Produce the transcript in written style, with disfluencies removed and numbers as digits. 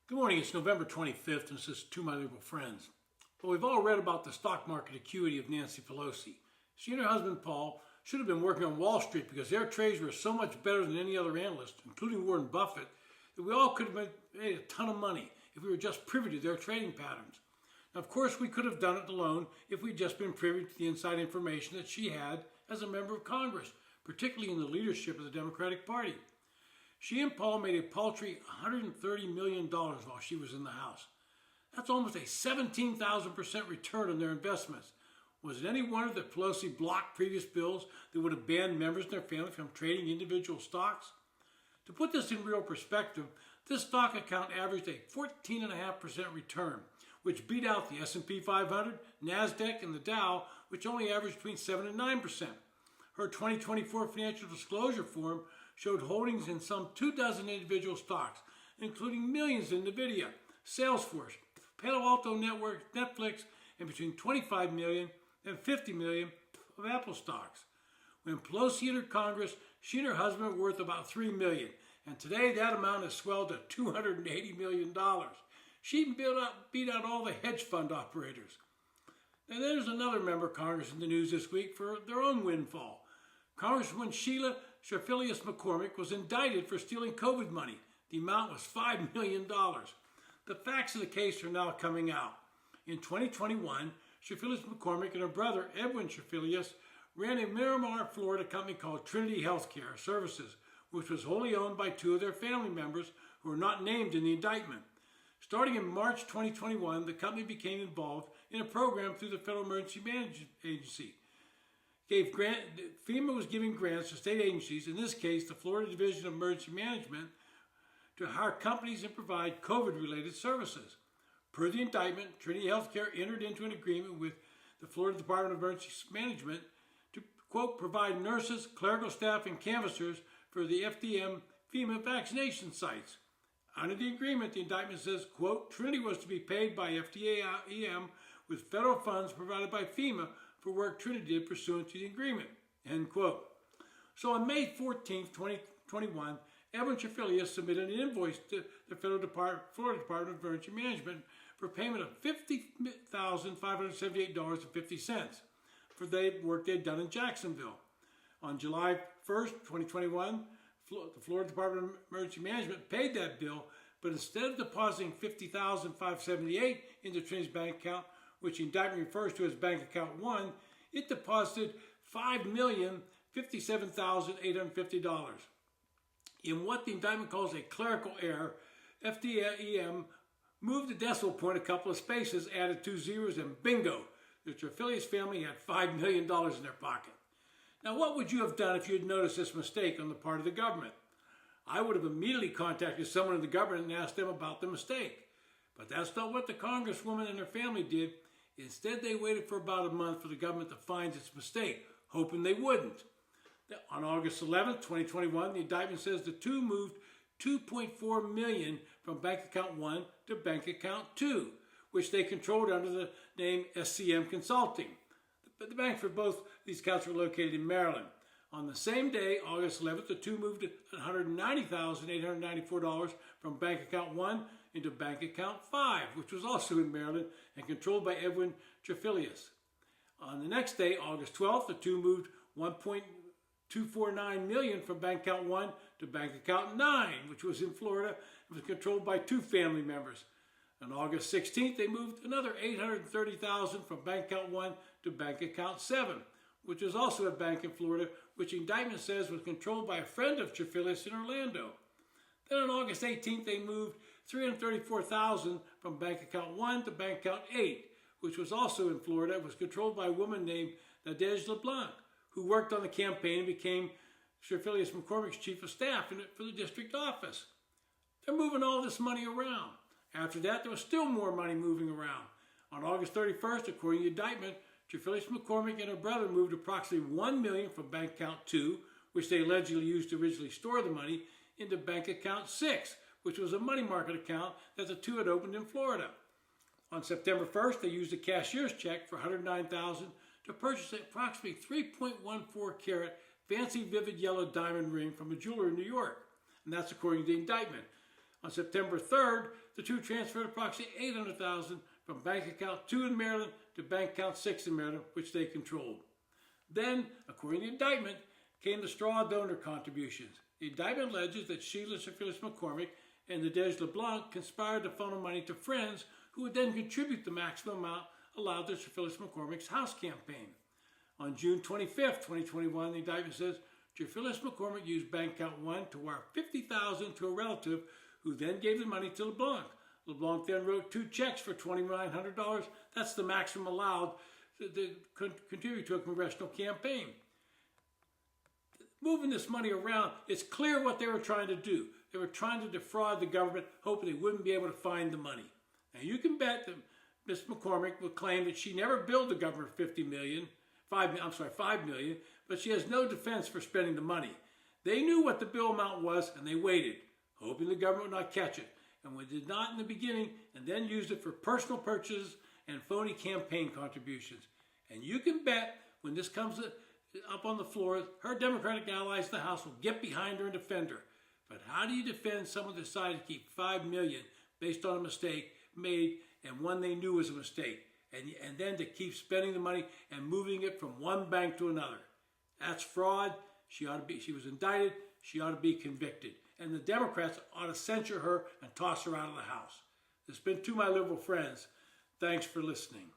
Good morning, it's November 25th, and this is To My Liberal Friends. Well, we've all read about the stock market acuity of Nancy Pelosi. She and her husband, Paul, should have been working on Wall Street because their trades were so much better than any other analyst, including Warren Buffett, that we all could have made a ton of money if we were just privy to their trading patterns. Now, of course, we could have done it alone if we'd just been privy to the inside information that she had as a member of Congress, particularly in the leadership of the Democratic Party. She and Paul made a paltry $130 million while she was in the House. That's almost a 17,000% return on their investments. Was it any wonder that Pelosi blocked previous bills that would have banned members and their family from trading individual stocks? To put this in real perspective, this stock account averaged a 14.5% return, which beat out the S&P 500, NASDAQ, and the Dow, which only averaged between 7 and 9%. Her 2024 financial disclosure form showed holdings in some 24 individual stocks, including millions in NVIDIA, Salesforce, Palo Alto Networks, Netflix, and between 25 million and 50 million of Apple stocks. When Pelosi entered Congress, she and her husband were worth about $3 million, and today that amount has swelled to $280 million. She beat out all the hedge fund operators. Now there's another member of Congress in the news this week for their own windfall. Congresswoman Cherfilious-McCormick was indicted for stealing COVID money. The amount was $5 million. The facts of the case are now coming out. In 2021, Cherfilious-McCormick and her brother, Edwin Cherfilious, ran a Miramar, Florida company called Trinity Healthcare Services, which was wholly owned by two of their family members who were not named in the indictment. Starting in March 2021, the company became involved in a program through the Federal Emergency Management Agency. FEMA was giving grants to state agencies, in this case the Florida Division of Emergency Management, to hire companies and provide COVID-related services. Per the indictment, Trinity Healthcare entered into an agreement with the Florida Department of Emergency Management to, quote, provide nurses, clerical staff, and canvassers for the FDM FEMA vaccination sites. Under the agreement, the indictment says, quote, Trinity was to be paid by FDAEM with federal funds provided by FEMA for work Trinity did pursuant to the agreement, end quote. So on May 14, 2021, Edwin Cherfilious submitted an invoice to the Florida Department of Emergency Management for payment of $50,578.50 for the work they'd done in Jacksonville. On July 1st, 2021, the Florida Department of Emergency Management paid that bill, but instead of depositing $50,578 into Trinity's bank account, which the indictment refers to as Bank Account 1, it deposited $5,057,850. In what the indictment calls a clerical error, FDAEM moved the decimal point a couple of spaces, added 2 zeros, and bingo, the Cherfilious family had $5 million in their pocket. Now, what would you have done if you had noticed this mistake on the part of the government? I would have immediately contacted someone in the government and asked them about the mistake. But that's not what the Congresswoman and her family did. Instead, they waited for about a month for the government to find its mistake, hoping they wouldn't. On August 11, 2021, the indictment says the two moved $2.4 million from Bank Account 1 to Bank Account 2, which they controlled under the name SCM Consulting. But the bank for both these accounts were located in Maryland. On the same day, August 11th, the two moved $190,894 from Bank Account 1 into Bank Account 5, which was also in Maryland and controlled by Edwin Cherfilious. On the next day, August 12th, the two moved $1.249 million from Bank Account 1 to Bank Account 9, which was in Florida and was controlled by two family members. On August 16th, they moved another $830,000 from Bank Account 1 to Bank Account 7, which is also a bank in Florida, which indictment says was controlled by a friend of Cherfilious in Orlando. Then on August 18th, they moved $334,000 from Bank Account 1 to Bank Account 8, which was also in Florida. It was controlled by a woman named Nadege LeBlanc, who worked on the campaign and became Cherfilious-McCormick's chief of staff for the district office. They're moving all this money around. After that, there was still more money moving around. On August 31st, according to the indictment, Cherfilious-McCormick and her brother moved approximately $1 million from Bank Account 2, which they allegedly used to originally store the money, into Bank Account 6, which was a money market account that the two had opened in Florida. On September 1st, they used a cashier's check for $109,000 to purchase an approximately 3.14 carat fancy vivid yellow diamond ring from a jeweler in New York. And that's according to the indictment. On September 3rd, the two transferred approximately $800,000 from bank account 2 in Maryland to bank account 6 in Maryland, which they controlled. Then, according to the indictment, came the straw donor contributions. The indictment alleges that Sheila Cherfilious-McCormick and Nadege LeBlanc conspired to funnel money to friends who would then contribute the maximum amount allowed to Cherfilious-McCormick's House campaign. On June 25, 2021, the indictment says Cherfilious-McCormick used bank account 1 to wire $50,000 to a relative who then gave the money to LeBlanc. LeBlanc then wrote 2 checks for $2,900. That's the maximum allowed to contribute to a congressional campaign. Moving this money around, it's clear what they were trying to do. They were trying to defraud the government, hoping they wouldn't be able to find the money. Now you can bet that Ms. McCormick will claim that she never billed the government $5 million, but she has no defense for spending the money. They knew what the bill amount was, and they waited, hoping the government would not catch it, and we did not in the beginning, and then used it for personal purchases and phony campaign contributions. And you can bet when this comes up on the floor, her Democratic allies in the House will get behind her and defend her. But how do you defend someone who decided to keep $5 million based on a mistake made and one they knew was a mistake, and then to keep spending the money and moving it from one bank to another? That's fraud. She was indicted. She ought to be convicted. And the Democrats ought to censure her and toss her out of the House. This has been To My Liberal Friends. Thanks for listening.